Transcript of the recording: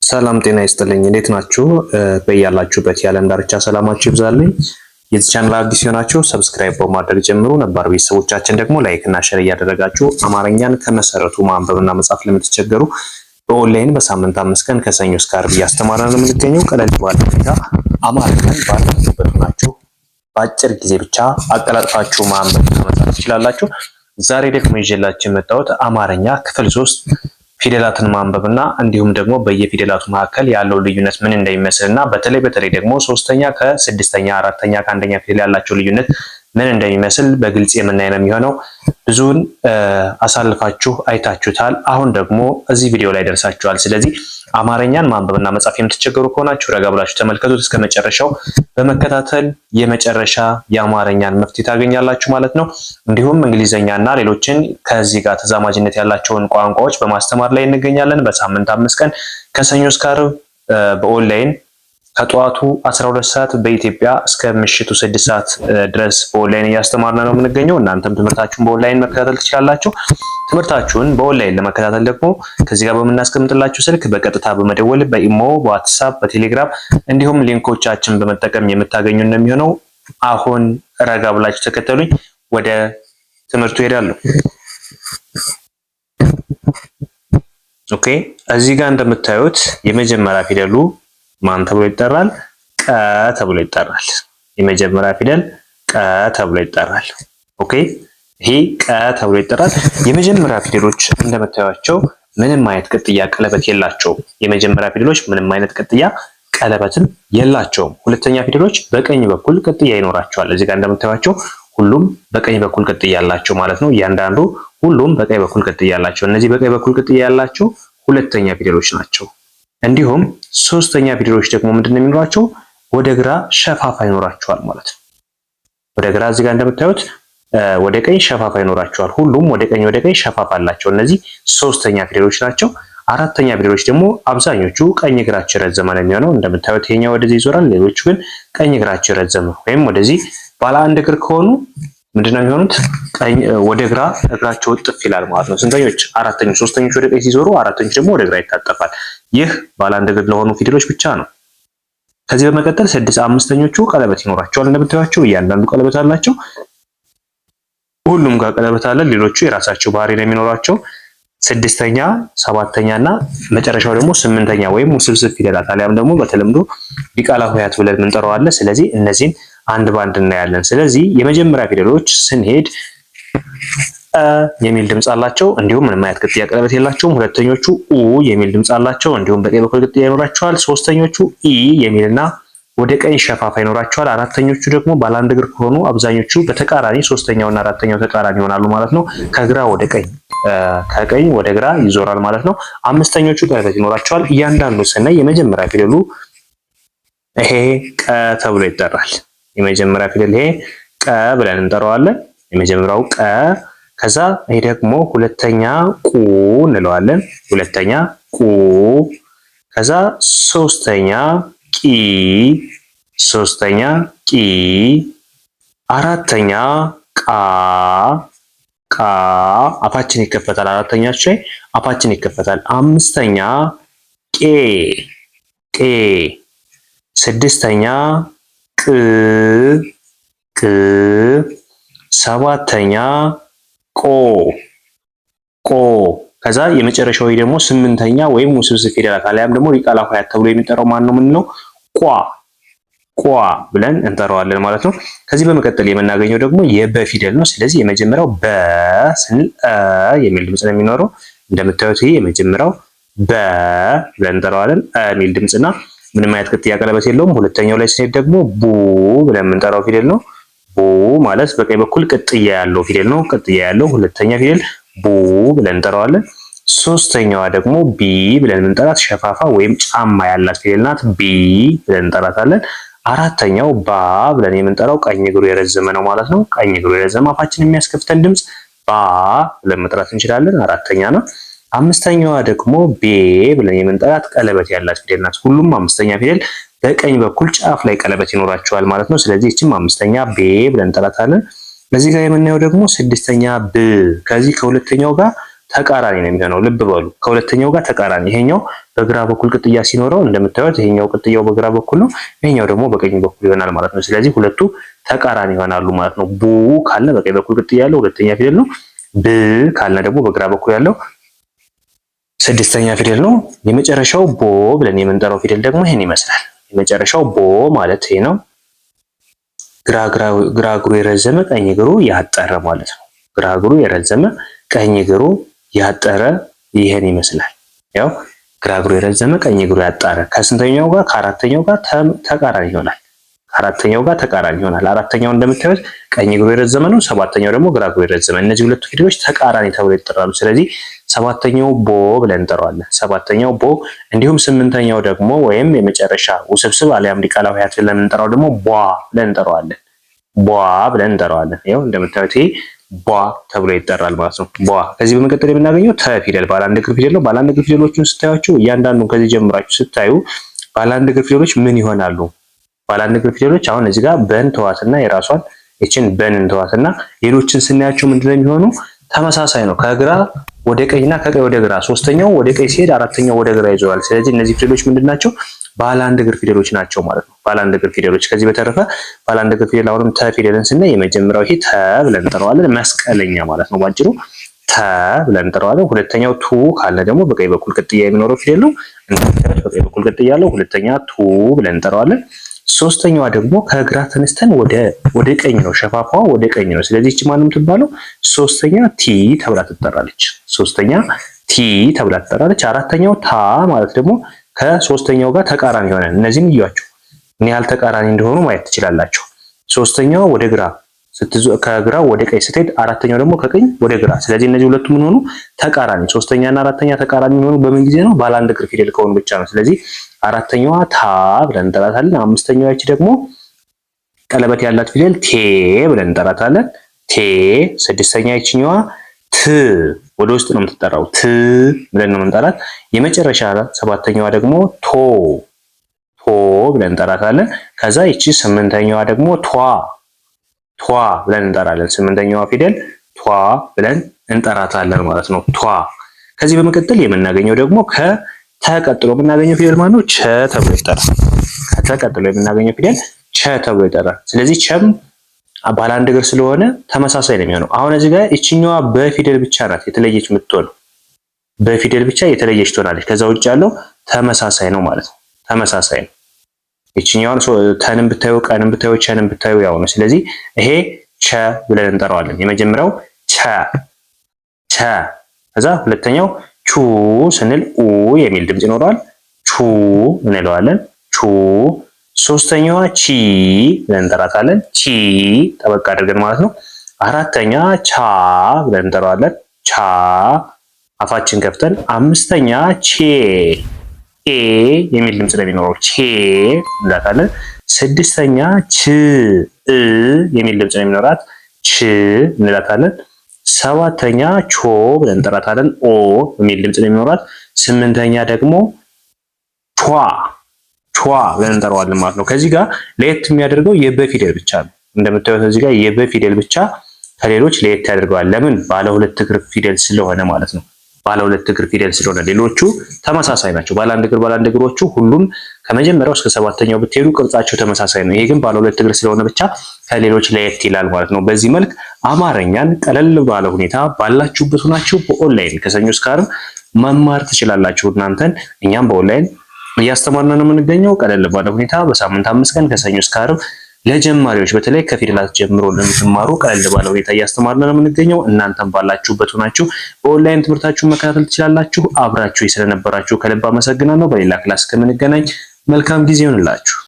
ሰላም ጤና ይስጥልኝ። እንዴት ናችሁ? በያላችሁበት የዓለም ዳርቻ ሰላማችሁ ይብዛልኝ። የዚህ ቻናል አዲስ የሆናችሁ ሰብስክራይብ በማድረግ ጀምሩ። ነባር ቤተሰቦቻችን ደግሞ ላይክ እና ሼር እያደረጋችሁ አማርኛን ከመሰረቱ ማንበብና መጻፍ ለምትቸገሩ በኦንላይን በሳምንት 5 ቀን ከሰኞ እስከ ዓርብ እያስተማረን ነው የምንገኘው። ቀለል ባለ ሁኔታ አማርኛን ባላችሁበት ሆናችሁ በአጭር ጊዜ ብቻ አቀላጥፋችሁ ማንበብና መጻፍ ትችላላችሁ። ዛሬ ደግሞ ይዤላችሁ የመጣሁት አማርኛ ክፍል 3 ፊደላትን ማንበብና እንዲሁም ደግሞ በየፊደላቱ መካከል ያለው ልዩነት ምን እንደሚመስልና በተለይ ደግሞ ሶስተኛ ከስድስተኛ አራተኛ ከአንደኛ ፊደል ያላቸው ልዩነት ምን እንደሚመስል በግልጽ የምናይ ነው የሚሆነው። ብዙውን አሳልፋችሁ አይታችሁታል። አሁን ደግሞ እዚህ ቪዲዮ ላይ ደርሳችኋል። ስለዚህ አማርኛን ማንበብና መጻፍ የምትቸገሩ ከሆናችሁ ረጋ ብላችሁ ተመልከቱት እስከ መጨረሻው። በመከታተል የመጨረሻ የአማርኛን መፍትሄ ታገኛላችሁ ማለት ነው። እንዲሁም እንግሊዘኛና ሌሎችን ከዚህ ጋር ተዛማጅነት ያላቸውን ቋንቋዎች በማስተማር ላይ እንገኛለን። በሳምንት 5 ቀን ከሰኞ እስከ ዓርብ በኦንላይን ከጠዋቱ 12 ሰዓት በኢትዮጵያ እስከ ምሽቱ 6 ሰዓት ድረስ በኦንላይን እያስተማርን ነው የምንገኘው። እናንተም ትምህርታችሁን በኦንላይን መከታተል ትችላላችሁ። ትምህርታችሁን በኦንላይን ለመከታተል ደግሞ ከዚህ ጋር በምናስቀምጥላችሁ ስልክ በቀጥታ በመደወል በኢሞ፣ በዋትስአፕ፣ በቴሌግራም እንዲሁም ሊንኮቻችን በመጠቀም የምታገኙ ነው የሚሆነው። አሁን ረጋ ብላችሁ ተከተሉኝ። ወደ ትምህርቱ ሄዳለሁ። ኦኬ፣ እዚህ ጋር እንደምታዩት የመጀመሪያ ፊደሉ ማን ተብሎ ይጠራል? ቀ ተብሎ ይጠራል። የመጀመሪያ ፊደል ቀ ተብሎ ይጠራል። ኦኬ፣ ይሄ ቀ ተብሎ ይጠራል። የመጀመሪያ ፊደሎች እንደምታዩቸው ምንም አይነት ቅጥያ ቀለበት የላቸውም። የመጀመሪያ ፊደሎች ምንም አይነት ቅጥያ ቀለበትም የላቸውም። ሁለተኛ ፊደሎች በቀኝ በኩል ቅጥያ ይኖራቸዋል። እዚህ ጋር እንደምታዩቸው ሁሉም በቀኝ በኩል ቅጥያ ያላቸው ማለት ነው። እያንዳንዱ ሁሉም በቀኝ በኩል ቅጥያ ያላቸው። እነዚህ በቀኝ በኩል ቅጥያ ያላቸው ሁለተኛ ፊደሎች ናቸው። እንዲሁም ሶስተኛ ፊደሎች ደግሞ ምንድነው የሚኖራቸው? ወደ ግራ ሸፋፋ ይኖራቸዋል ማለት ነው። ወደ ግራ እዚህ ጋር እንደምታዩት ወደ ቀኝ ሸፋፋ ይኖራቸዋል። ሁሉም ወደ ቀኝ ሸፋፋ አላቸው። እነዚህ ሶስተኛ ፊደሎች ናቸው። አራተኛ ፊደሎች ደግሞ አብዛኞቹ ቀኝ እግራቸው የረዘመ ነው የሚሆነው። እንደምታዩት ይሄኛው ወደዚህ ይዞራል። ሌሎቹ ግን ቀኝ እግራቸው የረዘመ ወይም ወደዚህ ባለ አንድ እግር ከሆኑ ምንድነው የሚሆኑት? ወደ ግራ እግራቸው ጥፍ ይላል ማለት ነው። ስንተኞች? አራተኞች። ሶስተኞች ወደ ቀኝ ሲዞሩ አራተኞች ደግሞ ወደ ግራ ይታጠፋል። ይህ ባለ አንድ እግር ለሆኑ ፊደሎች ብቻ ነው። ከዚህ በመቀጠል አምስተኞቹ ቀለበት ይኖራቸዋል። እንደምታዩቸው እያንዳንዱ ቀለበት አላቸው። ሁሉም ጋር ቀለበት አለ። ሌሎቹ የራሳቸው ባህሪ ነው የሚኖራቸው። ስድስተኛ፣ ሰባተኛ እና መጨረሻው ደግሞ ስምንተኛ ወይም ውስብስብ ፊደላት አሊያም ደግሞ በተለምዶ ዲቃላ ሆሄያት ብለን የምንጠራው አለ። ስለዚህ እነዚህን አንድ ባንድ እናያለን። ስለዚህ የመጀመሪያ ፊደሎች ስንሄድ የሚል ድምጽ አላቸው። እንዲሁም ምንም አይነት ቅጥያ ቀለበት የላቸውም። ሁለተኞቹ ኡ የሚል ድምጽ አላቸው። እንዲሁም በቀኝ በኩል ቅጥያ ይኖራቸዋል። ሶስተኞቹ ኢ የሚልና ወደ ቀኝ ሸፋፋ ይኖራቸዋል። አራተኞቹ ደግሞ ባለ አንድ እግር ከሆኑ አብዛኞቹ በተቃራኒ ሶስተኛውና አራተኛው ተቃራኒ ይሆናሉ ማለት ነው። ከግራ ወደ ቀኝ ከቀኝ ወደ ግራ ይዞራል ማለት ነው። አምስተኞቹ ቀለበት ይኖራቸዋል። እያንዳንዱ ስናይ የመጀመሪያ ፊደሉ ይሄ ቀ ተብሎ ይጠራል። የመጀመሪያ ፊደል ይሄ ቀ ብለን እንጠራዋለን። የመጀመሪያው ቀ። ከዛ ይሄ ደግሞ ሁለተኛ ቁ እንለዋለን። ሁለተኛ ቁ። ከዛ ሶስተኛ ቂ። ሶስተኛ ቂ። አራተኛ ቃ። ቃ። አፋችን ይከፈታል። አራተኛች ላይ አፋችን ይከፈታል። አምስተኛ ቄ። ቄ። ስድስተኛ ቅ። ቅ። ሰባተኛ ቆ። ቆ። ከዛ የመጨረሻው ደግሞ ስምንተኛ ወይም ውስብስብ ፊደላት አሊያም ደግሞ ዲቃላ ሆሄያት ተብሎ የሚጠራው ማን ነው? ምን ነው? ቋ። ቋ ብለን እንጠራዋለን ማለት ነው። ከዚህ በመቀጠል የምናገኘው ደግሞ የበ ፊደል ነው። ስለዚህ የመጀመሪያው በ ስንል የሚል ድምጽ ነው የሚኖረው። እንደምታዩት ይሄ የመጀመሪያው በ ብለን እንጠራዋለን። የሚል ድምጽና ምንም አይነት ቅጥያ ቀለበት የለውም። ሁለተኛው ላይ ስንሄድ ደግሞ ቡ ብለን የምንጠራው ፊደል ነው። ቡ ማለት በቀኝ በኩል ቅጥያ ያለው ፊደል ነው። ቅጥያ ያለው ሁለተኛ ፊደል ቡ ብለን እንጠራዋለን። ሶስተኛዋ ደግሞ ቢ ብለን የምንጠራት ሸፋፋ ወይም ጫማ ያላት ፊደል ናት። ቢ ብለን እንጠራታለን። አራተኛው ባ ብለን የምንጠራው ቀኝ እግሩ የረዘመ ነው ማለት ነው። ቀኝ እግሩ የረዘመ አፋችን የሚያስከፍተን ድምጽ ባ ብለን መጥራት እንችላለን። አራተኛ ነው። አምስተኛዋ ደግሞ ቤ ብለን የምንጠራት ቀለበት ያላት ፊደል ናት። ሁሉም አምስተኛ ፊደል በቀኝ በኩል ጫፍ ላይ ቀለበት ይኖራቸዋል ማለት ነው። ስለዚህ እቺም አምስተኛ ቤ ብለን እንጠራታለን። በዚህ ጋር የምናየው ደግሞ ስድስተኛ ብ። ከዚህ ከሁለተኛው ጋር ተቃራኒ ነው የሚሆነው። ልብ በሉ ከሁለተኛው ጋር ተቃራኒ። ይሄኛው በግራ በኩል ቅጥያ ሲኖረው እንደምታዩት ይሄኛው ቅጥያው በግራ በኩል ነው፣ ይሄኛው ደግሞ በቀኝ በኩል ይሆናል ማለት ነው። ስለዚህ ሁለቱ ተቃራኒ ይሆናሉ ማለት ነው። ቡ ካለ በቀኝ በኩል ቅጥያ ያለው ሁለተኛ ፊደል ነው። ብ ካለ ደግሞ በግራ በኩል ያለው ስድስተኛ ፊደል ነው። የመጨረሻው ቦ ብለን የምንጠራው ፊደል ደግሞ ይሄን ይመስላል። የመጨረሻው ቦ ማለት ይሄ ነው። ግራ እግሩ የረዘመ ቀኝ እግሩ ያጠረ ማለት ነው። ግራ እግሩ የረዘመ ቀኝ እግሩ ያጠረ ይሄን ይመስላል። ያው ግራ እግሩ የረዘመ ቀኝ እግሩ ያጠረ ከስንተኛው ጋር ከአራተኛው ጋር ተቃራኒ ይሆናል። ከአራተኛው ጋር ተቃራኒ ይሆናል። አራተኛው እንደምታዩት ቀኝ እግሩ የረዘመ ነው። ሰባተኛው ደግሞ ግራ እግሩ የረዘመ። እነዚህ ሁለቱ ፊደሎች ተቃራኒ ተብለው ይጠራሉ። ስለዚህ ሰባተኛው ቦ ብለን እንጠራዋለን። ሰባተኛው ቦ። እንዲሁም ስምንተኛው ደግሞ ወይም የመጨረሻ ውስብስብ አሊያም ዲቃላ ሆሄያት ብለን የምንጠራው ደግሞ ቧ ብለን እንጠራዋለን። ቧ ብለን እንጠራዋለን። ይኸው እንደምታዩት ይሄ ቧ ተብሎ ይጠራል ማለት ነው። ቧ። ከዚህ በመቀጠል የምናገኘው ተ ፊደል ባለ አንድ እግር ፊደል ነው። ባለ አንድ እግር ፊደሎቹን ስታዩቸው እያንዳንዱን ከዚህ ጀምራችሁ ስታዩ ባለ አንድ እግር ፊደሎች ምን ይሆናሉ? ባለ አንድ እግር ፊደሎች አሁን እዚህ ጋር በን ተዋትና የራሷን እቺን በን እንተዋትና ሌሎችን ስናያቸው ምንድነው የሚሆኑ? ተመሳሳይ ነው። ከግራ ወደ ቀኝና ከቀኝ ወደ ግራ፣ ሶስተኛው ወደ ቀኝ ሲሄድ አራተኛው ወደ ግራ ይዞራል። ስለዚህ እነዚህ ፊደሎች ምንድናቸው? ባለ አንድ እግር ፊደሎች ናቸው ማለት ነው። ባለ አንድ እግር ፊደሎች። ከዚህ በተረፈ ባለ አንድ እግር ፊደል አሁንም ተ ፊደልን ስናይ የመጀመሪያው ይሄ ተ ብለን እንጠራዋለን። መስቀለኛ ማለት ነው ባጭሩ ተ ብለን እንጠራዋለን። ሁለተኛው ቱ ካለ ደግሞ በቀኝ በኩል ቅጥያ የሚኖረው ፊደል ነው። እንደምታዩት በቀኝ በኩል ቅጥያ ያለው ሁለተኛ ቱ ብለን እንጠራዋለን። ሶስተኛዋ ደግሞ ከግራ ተነስተን ወደ ቀኝ ነው፣ ሸፋፋዋ ወደ ቀኝ ነው። ስለዚህ እቺ ማንም ትባለው ሶስተኛ ቲ ተብላ ትጠራለች። ሶስተኛ ቲ ተብላ ትጠራለች። አራተኛው ታ ማለት ደግሞ ከሶስተኛው ጋር ተቃራኒ ይሆናል። እነዚህም እያቸው ምን ያህል ተቃራኒ እንደሆኑ ማየት ትችላላችሁ። ሶስተኛው ወደ ግራ ከግራ ወደ ቀኝ ስትሄድ፣ አራተኛው ደግሞ ከቀኝ ወደ ግራ። ስለዚህ እነዚህ ሁለቱ ምን ሆኑ? ተቃራኒ። ሶስተኛና አራተኛ ተቃራኒ የሚሆኑ በምን ጊዜ ነው? ባለ አንድ እግር ፊደል ከሆኑ ብቻ ነው። ስለዚህ አራተኛዋ ታ ብለን እንጠራታለን። አምስተኛዋ እቺ ደግሞ ቀለበት ያላት ፊደል ቴ ብለን እንጠራታለን። ቴ። ስድስተኛ ይችኛዋ ት ወደ ውስጥ ነው የምትጠራው። ት ብለን ነው የምንጠራት። የመጨረሻ ሰባተኛዋ ደግሞ ቶ ብለን እንጠራታለን። ከዛ ይቺ ስምንተኛዋ ደግሞ ቷ ብለን እንጠራለን። ስምንተኛዋ ፊደል ቷ ብለን እንጠራታለን ማለት ነው። ቷ። ከዚህ በመቀጠል የምናገኘው ደግሞ ከተቀጥሎ የምናገኘው ፊደል ማለት ነው ቸ ተብሎ ይጠራል። ከተቀጥሎ የምናገኘው ፊደል ቸ ተብሎ ይጠራል። ስለዚህ ቸም ባለ አንድ እግር ስለሆነ ተመሳሳይ ነው የሚሆነው። አሁን እዚህ ጋር እቺኛዋ በፊደል ብቻ ናት የተለየች የምትሆነው። በፊደል ብቻ የተለየች ትሆናለች። ከዛ ውጭ ያለው ተመሳሳይ ነው ማለት ነው። ተመሳሳይ ነው። እቺኛውን ተንም ብታዩ ቀንም ብታዩ ቸንም ብታዩ ያው ነው። ስለዚህ ይሄ ቸ ብለን እንጠራዋለን። የመጀመሪያው ቸ። ከዛ ሁለተኛው ቹ ስንል ኡ የሚል ድምጽ ይኖረዋል። ቹ እንለዋለን። ቹ። ሶስተኛዋ ቺ ብለን እንጠራታለን። ቺ ጠበቅ አድርገን ማለት ነው። አራተኛ ቻ ብለን እንጠራዋለን። ቻ አፋችን ከፍተን። አምስተኛ ቼ የሚል ድምጽ ነው የሚኖረው። ቼ እንላታለን። ስድስተኛ ች የሚል ድምጽ ነው የሚኖራት። ች እንላታለን። ሰባተኛ ቾ ብለን እንጠራታለን። ኦ የሚል ድምጽ ነው የሚኖራት። ስምንተኛ ደግሞ ቿ ብለን እንጠራዋለን ማለት ነው። ከዚህ ጋር ለየት የሚያደርገው የበ ፊደል ብቻ ነው። እንደምታዩት እዚህ ጋር የበ ፊደል ብቻ ከሌሎች ለየት ያደርገዋል። ለምን? ባለ ሁለት እግር ፊደል ስለሆነ ማለት ነው። ባለ ሁለት እግር ፊደል ስለሆነ ሌሎቹ ተመሳሳይ ናቸው። ባለ አንድ እግሮቹ ሁሉም ከመጀመሪያው እስከ ሰባተኛው ብትሄዱ ቅርጻቸው ተመሳሳይ ነው። ይሄ ግን ባለ ሁለት እግር ስለሆነ ብቻ ከሌሎች ለየት ይላል ማለት ነው። በዚህ መልክ አማርኛን ቀለል ባለ ሁኔታ ባላችሁበት ሆናችሁ በኦንላይን ከሰኞ እስከ ዓርብ መማር ትችላላችሁ። እናንተን እኛም በኦንላይን እያስተማርን ነው የምንገኘው። ቀለል ባለ ሁኔታ በሳምንት 5 ቀን ከሰኞ እስከ ዓርብ ለጀማሪዎች በተለይ ከፊደላት ጀምሮ ለምትማሩ ቀለል ባለ ሁኔታ እያስተማርን ነው የምንገኘው። እናንተም ባላችሁበት ሆናችሁ በኦንላይን ትምህርታችሁን መከታተል ትችላላችሁ። አብራችሁ ስለነበራችሁ ከልብ አመሰግናለሁ። በሌላ ክላስ ከምንገናኝ መልካም ጊዜ ይሁንላችሁ።